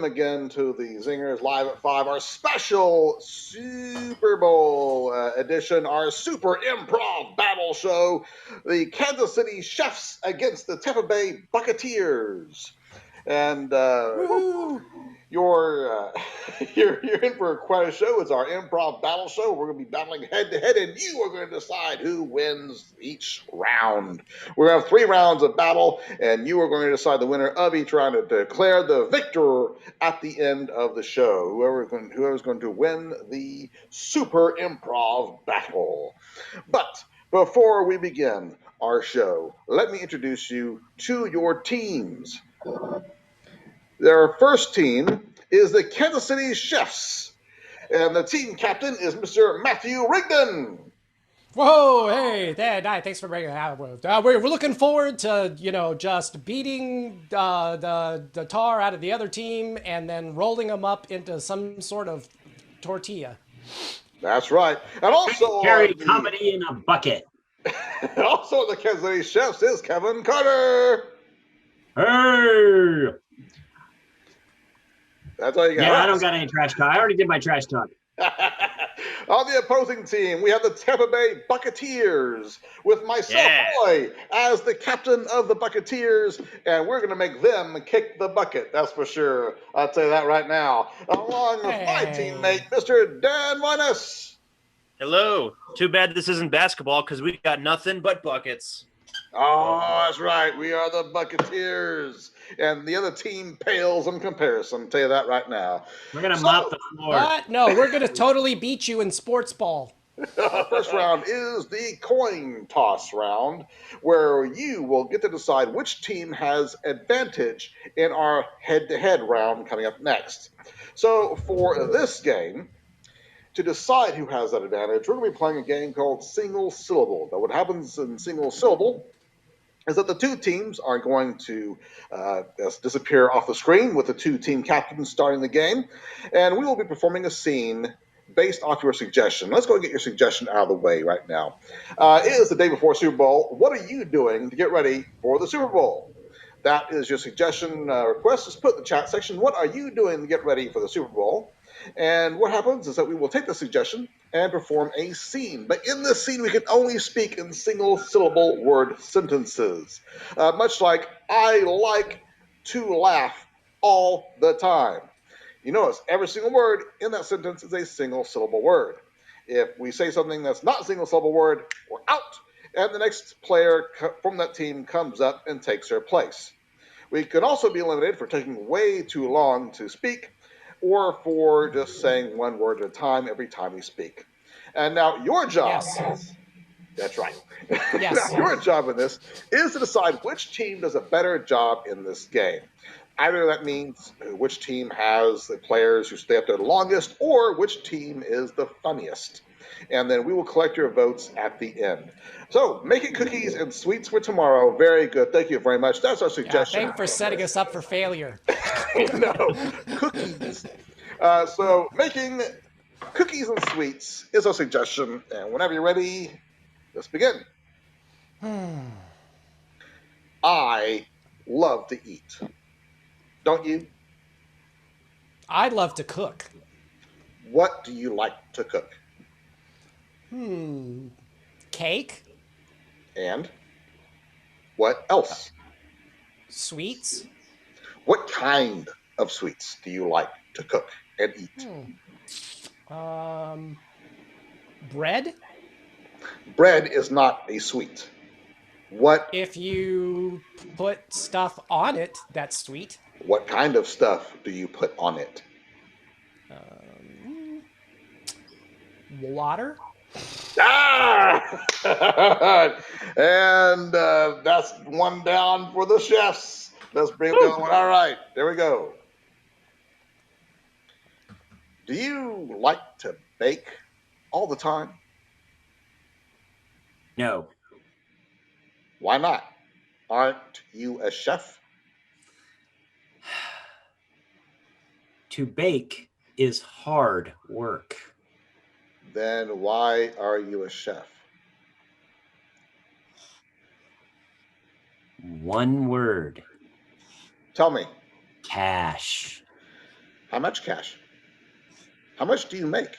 welcome again to the Zingers Live at 5, our special Super Bowl edition, our Super Improv Battle Show, the Kansas City Chefs against the Tampa Bay Buccaneers. And you're you're in for quite a show. It's our improv battle show. We're going to be battling head to head, and you are going to decide who wins each round. We're going to have 3 rounds of battle, and you are going to decide the winner of each round and declare the victor at the end of the show. Whoever's going to win the super improv battle. But before we begin our show, let me introduce you to your teams. Their first team is the Kansas City Chefs, and the team captain is Mr. Matthew Rigdon. Whoa, hey, thanks for bringing that up. We're looking forward to, just beating the tar out of the other team and then rolling them up into some sort of tortilla. That's right. And also carry comedy in a bucket. Also the Kansas City Chefs is Kevin Carter. Hey! That's all you got. Yeah, I don't got any trash talk. I already did my trash talk. On the opposing team, we have the Tampa Bay Buccaneers with myself, Roy, as the captain of the Buccaneers, and we're going to make them kick the bucket, that's for sure. I'll tell you that right now. Along with my teammate, Mr. Dan Minus. Hello. Too bad this isn't basketball because we got nothing but buckets. Oh, that's right. We are the Buccaneers. And the other team pales in comparison. I'll tell you that right now. We're going to mop the floor. What? No, we're going to totally beat you in sports ball. First round is the coin toss round, where you will get to decide which team has advantage in our head-to-head round coming up next. So for this game, to decide who has that advantage, we're going to be playing a game called Single Syllable. Now, what happens in Single Syllable is that the 2 teams are going to disappear off the screen with the 2 team captains starting the game, and we will be performing a scene based off your suggestion. Let's go and get your suggestion out of the way right now. It is the day before Super Bowl. What are you doing to get ready for the Super Bowl? That is your suggestion request. Just put in the chat section, what are you doing to get ready for the Super Bowl? And what happens is that we will take the suggestion and perform a scene. But in this scene, we can only speak in single-syllable word sentences. Much like, I like to laugh all the time. You notice every single word in that sentence is a single-syllable word. If we say something that's not a single-syllable word, we're out, and the next player from that team comes up and takes their place. We could also be eliminated for taking way too long to speak, or for just saying one word at a time every time we speak. And now your job is, that's right. Yes. Now your job in this is to decide which team does a better job in this game. Either that means which team has the players who stay up there the longest, or which team is the funniest. And then we will collect your votes at the end. So, making cookies and sweets for tomorrow. Very good. Thank you very much. That's our suggestion. Thank you for setting us up for failure. No, cookies. So, making cookies and sweets is our suggestion. And whenever you're ready, let's begin. I love to eat. Don't you? I love to cook. What do you like to cook? Cake? And what else? Sweets? What kind of sweets do you like to cook and eat? Bread? Bread is not a sweet. What? If you put stuff on it, that's sweet. What kind of stuff do you put on it? Water? Ah! And that's one down for the chefs. Let's bring the other one. All right, there we go. Do you like to bake all the time? No. Why not? Aren't you a chef? To bake is hard work. Then why are you a chef? One word. Tell me. Cash. How much cash? How much do you make?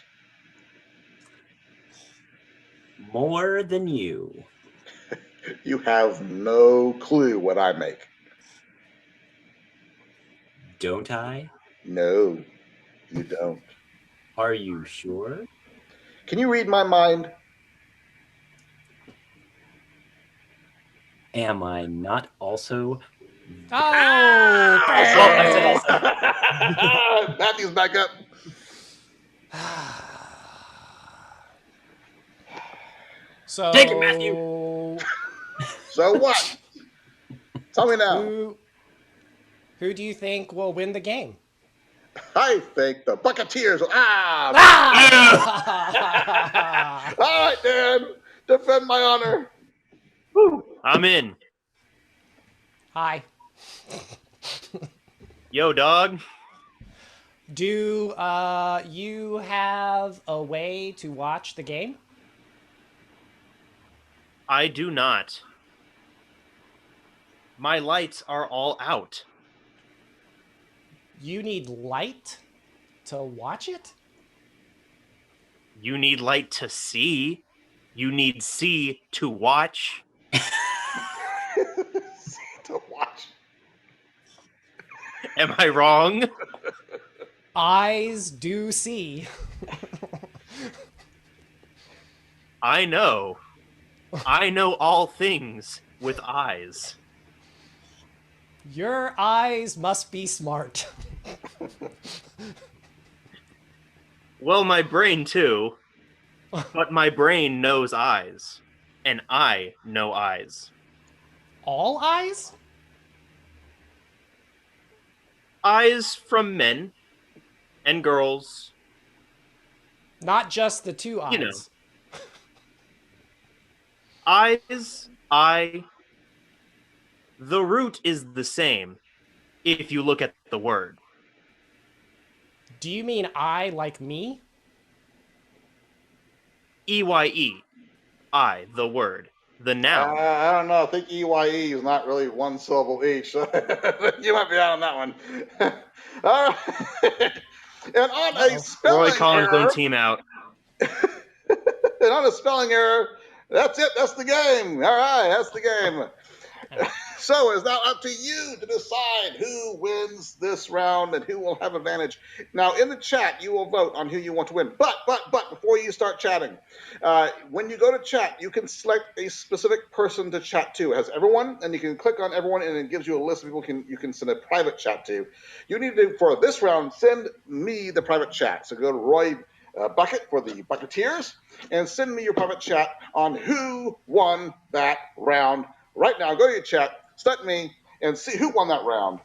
More than you. You have no clue what I make. Don't I? No, you don't. Are you sure? Can you read my mind? Am I not also? Oh, that's it. Matthew's back up. So Take it, Matthew. So what? Tell me now. Who do you think will win the game? I think the Buccaneers. Ah! Ah! All right, Dan. Defend my honor. I'm in. Hi. Yo, dog. Do you have a way to watch the game? I do not. My lights are all out. You need light to watch it? You need light to see. You need see to watch. To watch. Am I wrong? Eyes do see. I know. I know all things with eyes. Your eyes must be smart. Well, my brain too. But my brain knows eyes. And I know eyes. All eyes? Eyes from men and girls. Not just the two eyes. You know. Eyes, eye. The root is the same if you look at the word. Do you mean I like me? EYE. I, the word. The noun. I don't know. I think EYE is not really one syllable each. So you might be out on that one. All right. And on a Roy spelling Collins error, don't team out. and on a spelling error, that's it. That's the game. All right, that's the game. So it's now up to you to decide who wins this round and who will have advantage. Now, in the chat, you will vote on who you want to win. But before you start chatting, when you go to chat, you can select a specific person to chat to. It has everyone, and you can click on everyone, and it gives you a list of people you can send a private chat to. You need to, for this round, send me the private chat. So go to Roy Bucket for the Bucketeers, and send me your private chat on who won that round. Right now, go to your chat, select me, and see who won that round.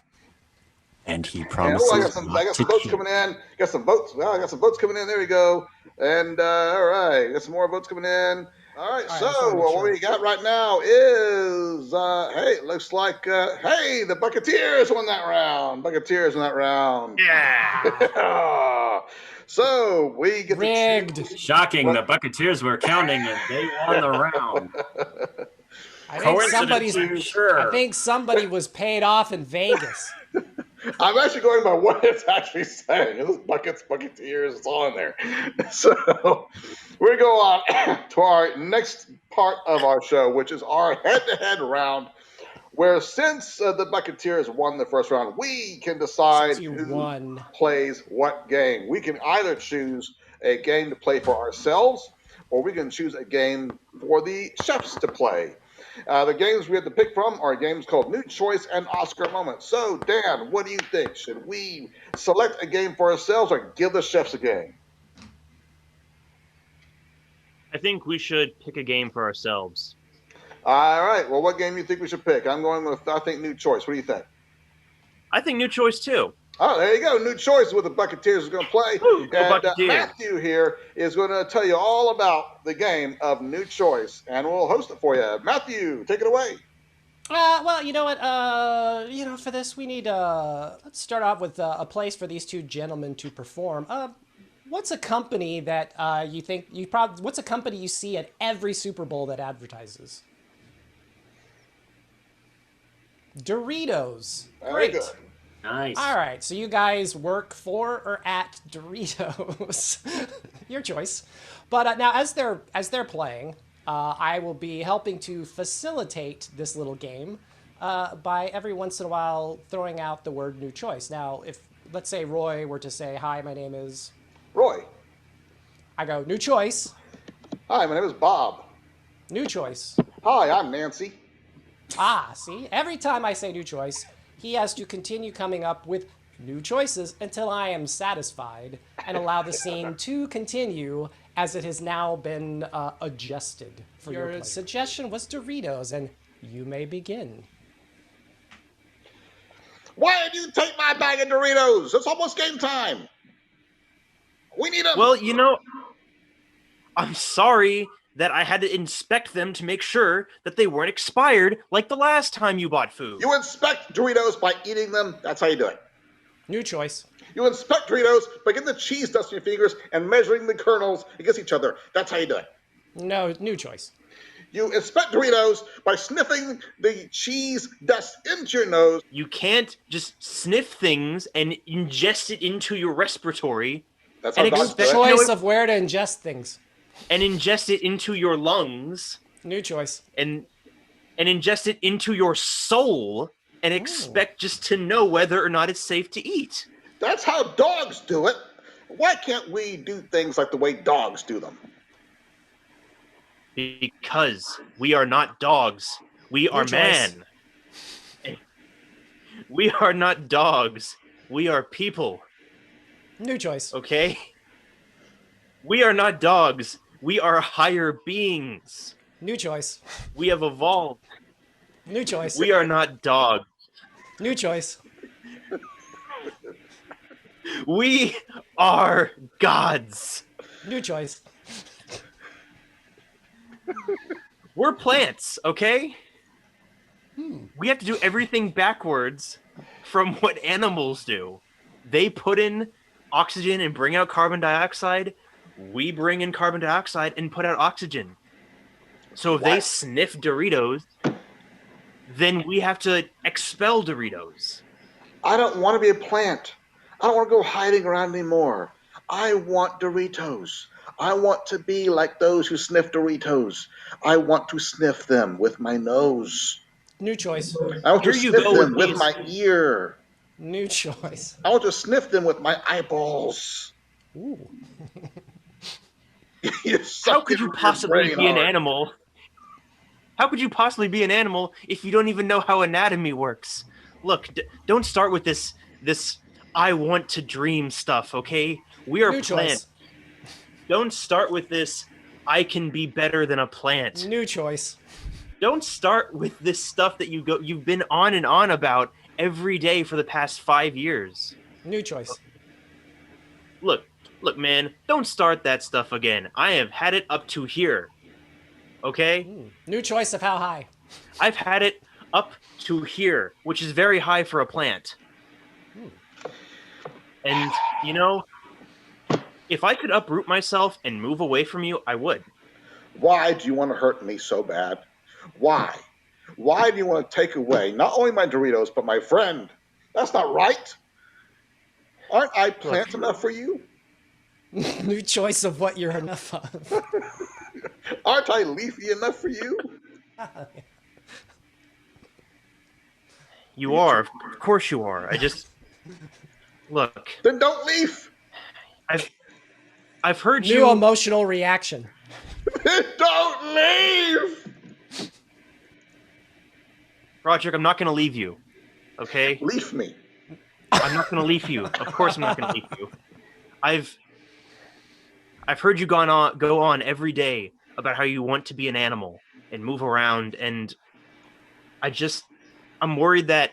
And he And promises I got some votes coming in. Got some votes. Well, I got some votes coming in. There we go. And all right, got some more votes coming in. All right, All right, so what we got right now is hey, it looks like hey, the Buccaneers won that round. Buccaneers won that round. Yeah. So we get Rigged. to choose. Shocking. The Buccaneers were counting and they won the round. I think Coincidence, I'm sure. I think somebody was paid off in Vegas. I'm actually going by what it's actually saying. It's buckets, bucketeers, it's all in there. So we go on to our next part of our show, which is our head-to-head round, where since the Buccaneers won the first round, we can decide Since you who won. plays what game. We can either choose a game to play for ourselves, or we can choose a game for the chefs to play. The games we have to pick from are games called New Choice and Oscar Moment. So, Dan, what do you think? Should we select a game for ourselves or give the chefs a game? I think we should pick a game for ourselves. All right. Well, what game do you think we should pick? I'm going with, I think, New Choice. What do you think? I think New Choice too. Oh, there you go. New Choice with the Buccaneers is going to play. Woo, go And Buccaneers. Matthew here is going to tell you all about the game of New Choice, and we'll host it for you. Matthew, take it away. Well, you know what? For this, we need. Let's start off with a place for these two gentlemen to perform. What's a company that you think you probably? What's a company you see at every Super Bowl that advertises? Doritos. Very Great. good. Nice. All right, so you guys work for or at Doritos, your choice. But now, as they're playing, I will be helping to facilitate this little game by every once in a while throwing out the word "new choice." Now, if let's say Roy were to say, "Hi, my name is," Roy. I go, "New choice, Hi, my name is Bob. new choice." Hi, I'm Nancy. Ah, see, every time I say "new choice," he has to continue coming up with new choices until I am satisfied and allow the scene to continue as it has now been adjusted for your pleasure. Suggestion was Doritos, and you may begin. Why did you take my bag of Doritos? It's almost game time. We need them. Well, I'm sorry that I had to inspect them to make sure that they weren't expired like the last time you bought food. You inspect Doritos by eating them. That's how you do it. New choice. You inspect Doritos by getting the cheese dust in your fingers and measuring the kernels against each other. That's how you do it. No, new choice. You inspect Doritos by sniffing the cheese dust into your nose. You can't just sniff things and ingest it into your respiratory. That's how And dogs do it. Choice of where to ingest things. And ingest it into your lungs. New choice. And ingest it into your soul and expect just to know whether or not it's safe to eat. That's how dogs do it. Why can't we do things like the way dogs do them? Because we are not dogs. We are man. We are not dogs. We are people. New choice. Okay? We are not dogs. We are higher beings. New choice. We have evolved. New choice. We are not dogs. New choice. We are gods. New choice. We're plants, okay? We have to do everything backwards from what animals do. They put in oxygen and bring out carbon dioxide. We bring in carbon dioxide and put out oxygen. So if they sniff Doritos, then we have to expel Doritos. I don't want to be a plant. I don't want to go hiding around anymore. I want Doritos. I want to be like those who sniff Doritos. I want to sniff them with my nose. New choice. I want to sniff them with my ear. New choice. I want to sniff them with my eyeballs. Ooh. How could you possibly be an animal? How could you possibly be an animal if you don't even know how anatomy works? Look, don't start with this I want to dream stuff, okay? We are plants. Don't start with this I can be better than a plant. New choice. Don't start with this stuff that you've been on and on about every day for the past 5 years. New choice. Look, man, don't start that stuff again. I have had it up to here. Okay? New choice of how high. I've had it up to here, which is very high for a plant. And, if I could uproot myself and move away from you, I would. Why do you want to hurt me so bad? Why? Why do you want to take away not only my Doritos, but my friend? That's not right. Aren't I plant enough for you? New choice of what you're enough of. Aren't I leafy enough for you? You are. Of course you are. I just... Look. Then don't leaf. I've heard New emotional reaction. Then don't leave. Roderick, I'm not going to leave you. Okay? Leaf me. I'm not going to leave you. Of course I'm not going to leave you. I've heard you go on every day about how you want to be an animal and move around, and I'm worried that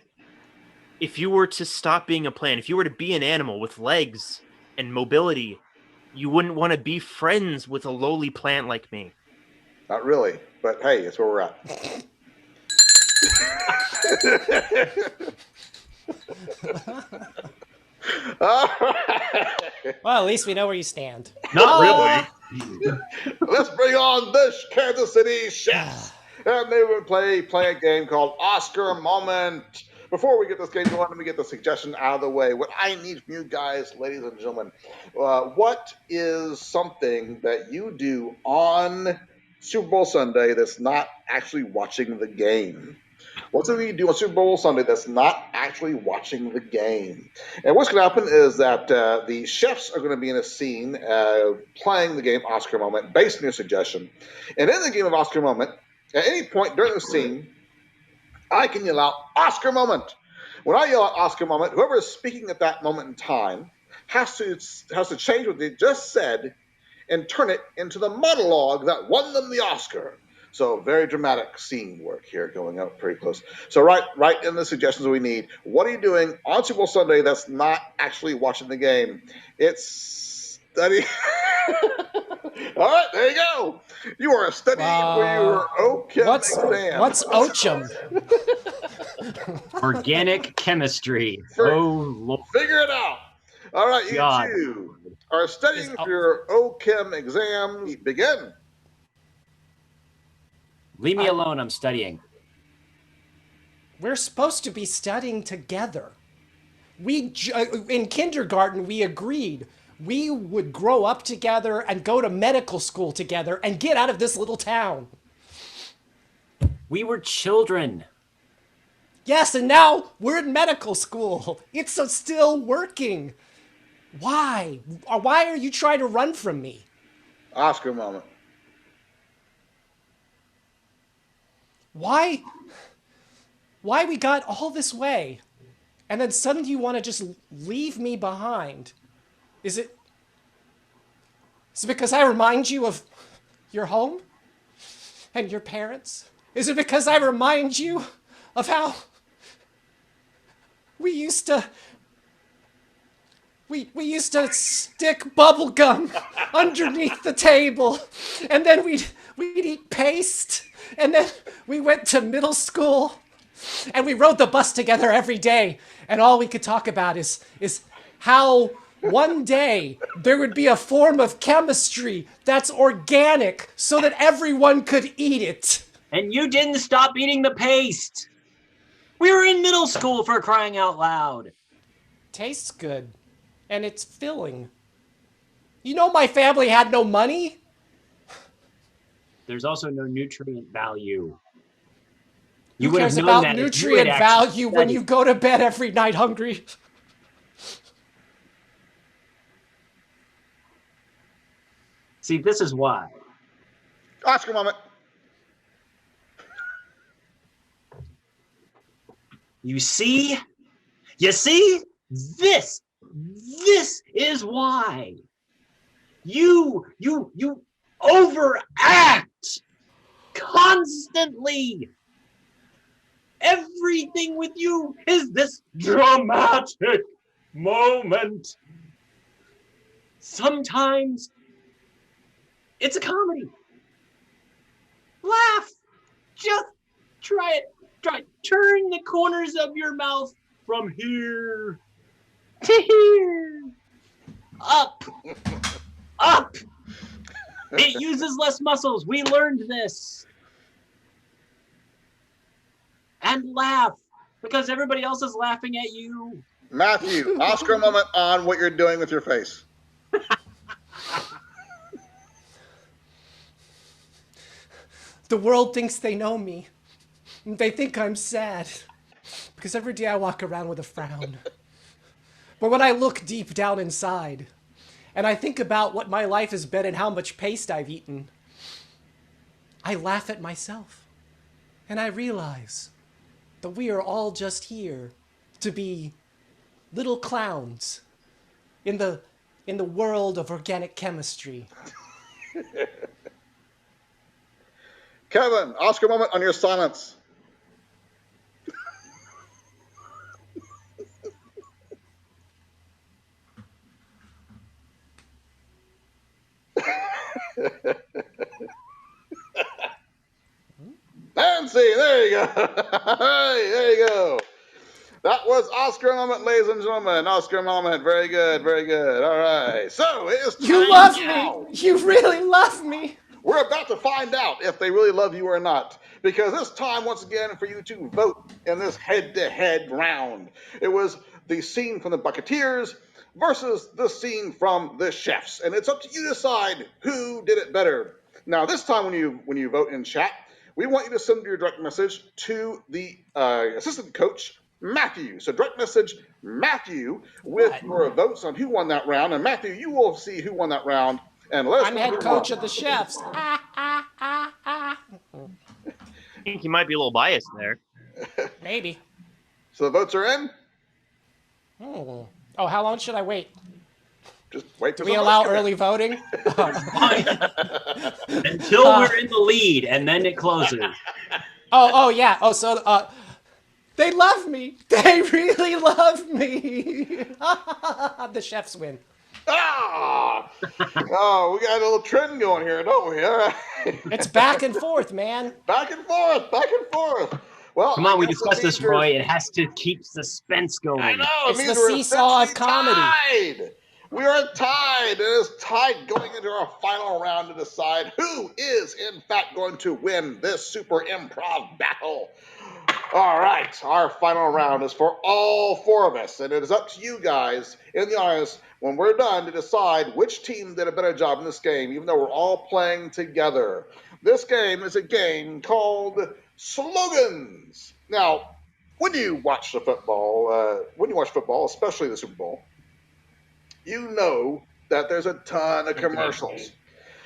if you were to stop being a plant, if you were to be an animal with legs and mobility, you wouldn't want to be friends with a lowly plant like me. Not really, but hey, it's where we're at. Well, at least we know where you stand. Not really. Let's bring on the Kansas City Chefs. And they would play a game called Oscar Moment. before we get this game going, let me get the suggestion out of the way. What I need from you guys, ladies and gentlemen, what is something that you do on Super Bowl Sunday that's not actually watching the game? What's something you do on Super Bowl Sunday that's not actually watching the game? And what's going to happen is that the chefs are going to be in a scene playing the game Oscar Moment based on your suggestion. And in the game of Oscar Moment, at any point during the scene, I can yell out Oscar Moment. When I yell out Oscar Moment, whoever is speaking at that moment in time has to change what they just said and turn it into the monologue that won them the Oscar. So very dramatic scene work here, going up pretty close. So right in the suggestions we need. What are you doing on Super Bowl Sunday that's not actually watching the game? It's study. All right, there you go. You are studying for your OChem exam. What's Ochum? Organic chemistry. Lord. Figure it out. All right, you God. two are studying for your OChem exam. Begin. Leave me alone. I'm studying. We're supposed to be studying together. In kindergarten, we agreed we would grow up together and go to medical school together and get out of this little town. We were children. Yes, and now we're in medical school. It's still working. Why? Why are you trying to run from me? Oscar Moment. Why we got all this way, and then suddenly you want to just leave me behind? Is it because I remind you of your home and your parents? Is it because I remind you of how we used to stick bubble gum underneath the table, and then we'd eat paste, and then we went to middle school, and we rode the bus together every day, and all we could talk about is how one day there would be a form of chemistry that's organic so that everyone could eat it. And you didn't stop eating the paste. We were in middle school, for crying out loud. Tastes good. And it's filling. You know my family had no money? There's also no nutrient value. You Who would have cares known about that nutrient value when you go to bed every night hungry? See, this is why. Oscar Moment. You see? This is why. You overact constantly. Everything with you is this dramatic moment. Sometimes it's a comedy. Laugh. Just try it. Turn the corners of your mouth from here to here. Up. It uses less muscles. We learned this. And laugh, because everybody else is laughing at you. Matthew, Oscar Moment on what you're doing with your face. The world thinks they know me. They think I'm sad. Because every day I walk around with a frown. But when I look deep down inside, and I think about what my life has been and how much paste I've eaten, I laugh at myself. And I realize that we are all just here to be little clowns in the world of organic chemistry. Kevin, Oscar Moment on your silence. Nancy, there you go. Hey, there you go. That was Oscar Moment, ladies and gentlemen. Oscar Moment. Very good, very good. All right. So it is time You love now. me. You really love me. We're about to find out if they really love you or not. Because it's time once again for you to vote in this head-to-head round. It was the scene from the Bucketeers versus the scene from the Chefs. And it's up to you to decide who did it better. Now, this time when you vote in chat, we want you to send your direct message to the assistant coach, Matthew. So direct message Matthew with your votes on who won that round. And Matthew, you will see who won that round. And let us I'm know head who coach won. of the Chefs. I think you might be a little biased there. Maybe. So the votes are in. Oh, how long should I wait? Just wait. Do we allow early voting? Until we're in the lead, and then it closes. Yeah. So they love me. They really love me. The Chefs win. Oh, we got a little trend going here, don't we? All right. It's back and forth, man. Back and forth, back and forth. Well, Come on, we discussed this, Roy. It has to keep suspense going. I know. It's it means the we're seesaw of essentially comedy. Tied. We are tied. It is tied going into our final round to decide who is, in fact, going to win this super improv battle. All right, our final round is for all four of us, and it is up to you guys in the audience when we're done to decide which team did a better job in this game, even though we're all playing together. This game is a game called Slogans. Now, when you watch football, especially the Super Bowl, you know that there's a ton of commercials.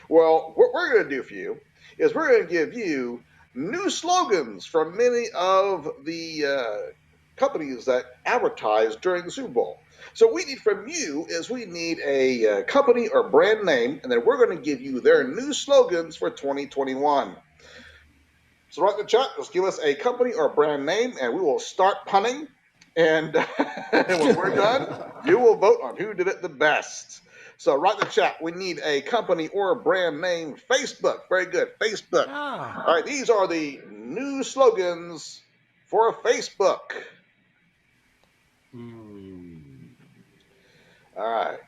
Well, what we're going to do for you is we're going to give you new slogans from many of the companies that advertise during the Super Bowl. So what we need from you is we need a company or brand name, and then we're going to give you their new slogans for 2021. So write in the chat, just give us a company or brand name, and we will start punning. And when we're done, you will vote on who did it the best. So write in the chat, we need a company or a brand name. Facebook, very good, Facebook. Ah. All right, these are the new slogans for Facebook. All right.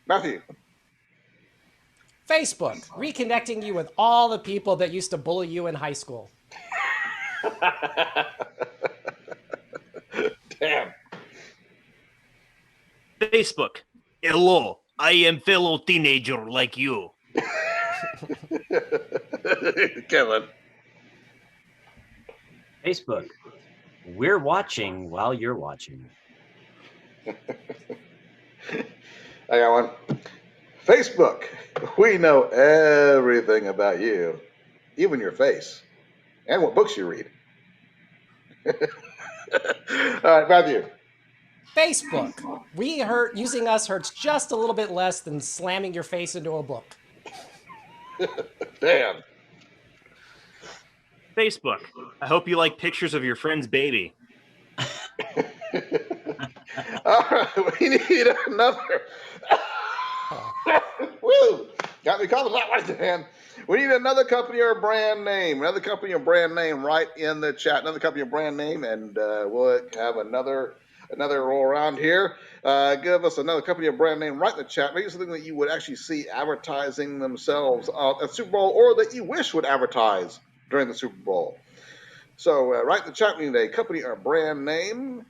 Matthew. Facebook, reconnecting you with all the people that used to bully you in high school. Damn. Facebook. Hello, I am fellow teenager like you. Kevin. Facebook. We're watching while you're watching. I got one. Facebook. We know everything about you, even your face, and what books you read. All right, Matthew. Facebook, using us hurts just a little bit less than slamming your face into a book. Damn. Facebook. I hope you like pictures of your friend's baby. All right, we need another. Woo! Got me calling that right there. We need another company or brand name. Another company or brand name right in the chat. Another company or brand name, and we'll have another roll around here. Give us another company or brand name right in the chat. Maybe something that you would actually see advertising themselves at Super Bowl, or that you wish would advertise during the Super Bowl. So right in the chat, we need a company or brand name.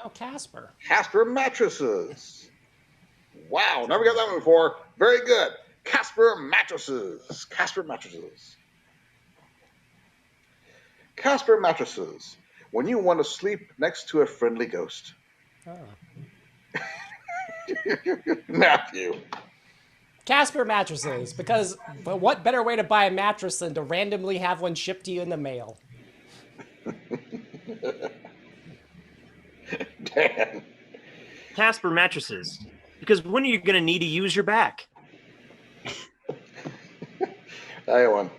Oh, Casper. Casper mattresses. Wow, never got that one before. Very good. Casper mattresses. Casper mattresses. Casper mattresses. When you want to sleep next to a friendly ghost. Oh. Matthew. Casper mattresses, because what better way to buy a mattress than to randomly have one shipped to you in the mail? Dan. Casper mattresses. Because when are you going to need to use your back? I got one.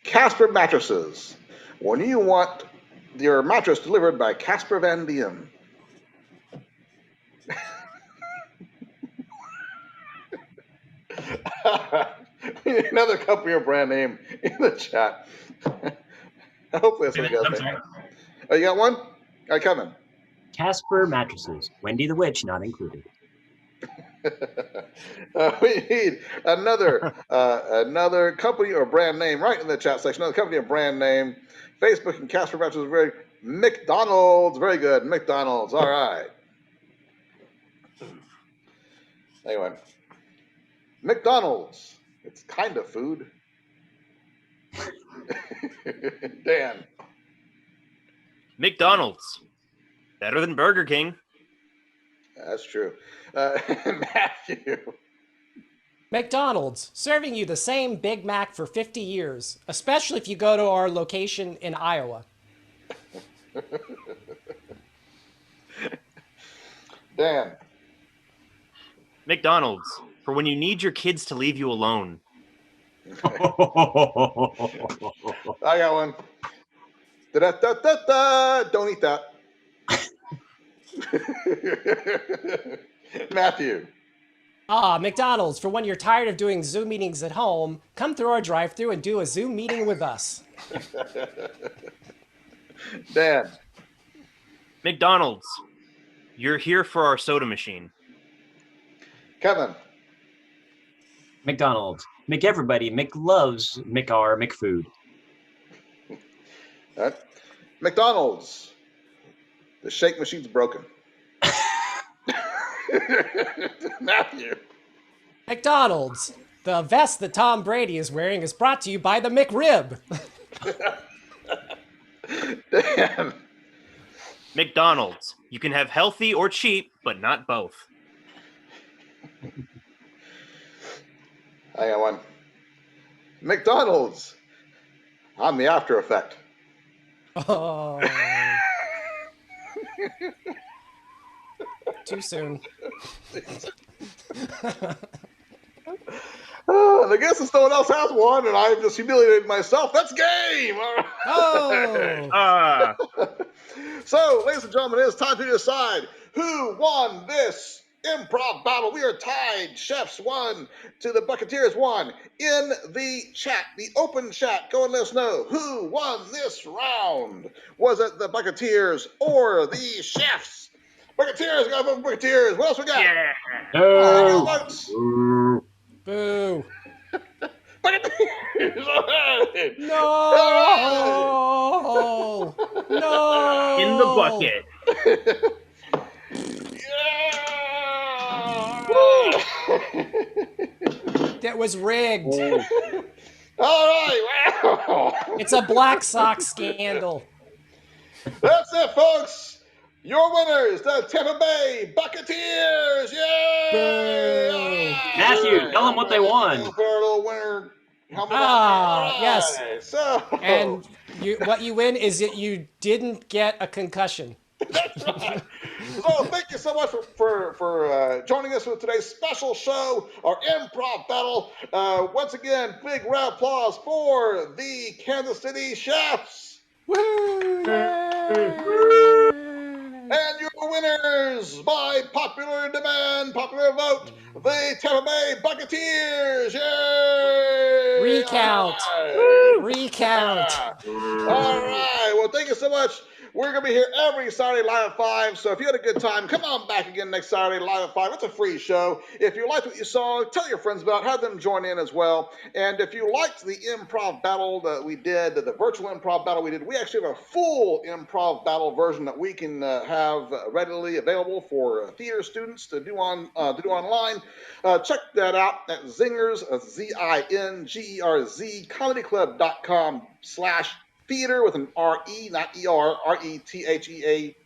Casper mattresses. When you want your mattress delivered by Casper Van Diem. We need another company or brand name in the chat. Hopefully that's what you I'm guys sorry. think. Oh, you got one? All right, Kevin. Casper mattresses. Wendy the Witch not included. We need another company or brand name right in the chat section. Another company or brand name. Facebook and Casper Matches is very McDonald's. Very good. McDonald's. All right. Anyway, McDonald's. It's kind of food. Dan. McDonald's. Better than Burger King. That's true. Matthew. McDonald's, serving you the same Big Mac for 50 years, especially if you go to our location in Iowa. Dan. McDonald's, for when you need your kids to leave you alone. I got one. Da-da-da-da-da. Don't eat that. Matthew. McDonald's, for when you're tired of doing Zoom meetings at home, come through our drive-thru and do a Zoom meeting with us. Dan. McDonald's, you're here for our soda machine. Kevin. McDonald's. McEverybody. McLoves. McR. McFood. All right. McDonald's. The shake machine's broken. Matthew. McDonald's, the vest that Tom Brady is wearing is brought to you by the McRib. Dan. McDonald's, you can have healthy or cheap, but not both. I got one. McDonald's. I'm the after effect. Oh. Too soon. I guess if someone else has one and I've just humiliated myself, that's game! Oh! So, ladies and gentlemen, it is time to decide who won this improv battle. We are tied. Chefs won to the Bucketeers won. In the chat, the open chat, go and let us know who won this round. Was it the Bucketeers or the Chefs? Bucketeers, gotta vote for Bucketeers. What else we got? Yeah. No. Votes. Boo! Bucketeers. All right. No! No! In the bucket. That was rigged. All right, wow. It's a Black Sox scandal. That's it, folks. Your winners, the Tampa Bay Bucketeers. Yay! Boo. All right. Matthew, tell them what they won. Little winner helmet on Ah, there. All yes. right, so, And what you win is that you didn't get a concussion. that's right. So thank you so much for joining us for today's special show, our improv battle. Once again, big round of applause for the Kansas City Chefs. Woo! And your winners, by popular demand, popular vote, the Tampa Bay Bucketeers. Yay! Recount. All right. Recount. All right. Well, thank you so much. We're going to be here every Saturday live at 5. So if you had a good time, come on back again next Saturday live at 5. It's a free show. If you liked what you saw, tell your friends about it. Have them join in as well. And if you liked the improv battle that we did, the virtual improv battle we did, we actually have a full improv battle version that we can have readily available for theater students to do online. Check that out at Zingerz, Zingerz, comedyclub.com/theater with an R-E, not E-R, R-E-T-H-E-A-T-R-E.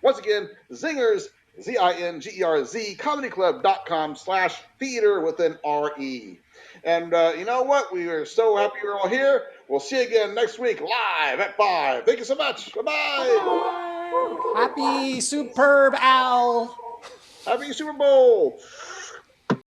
Once again, Zingerz, Zingerz, comedyclub.com/theater with an R-E. And you know what? We are so happy you're all here. We'll see you again next week live at 5. Thank you so much. Bye-bye. Happy Superb Owl. Happy Super Bowl.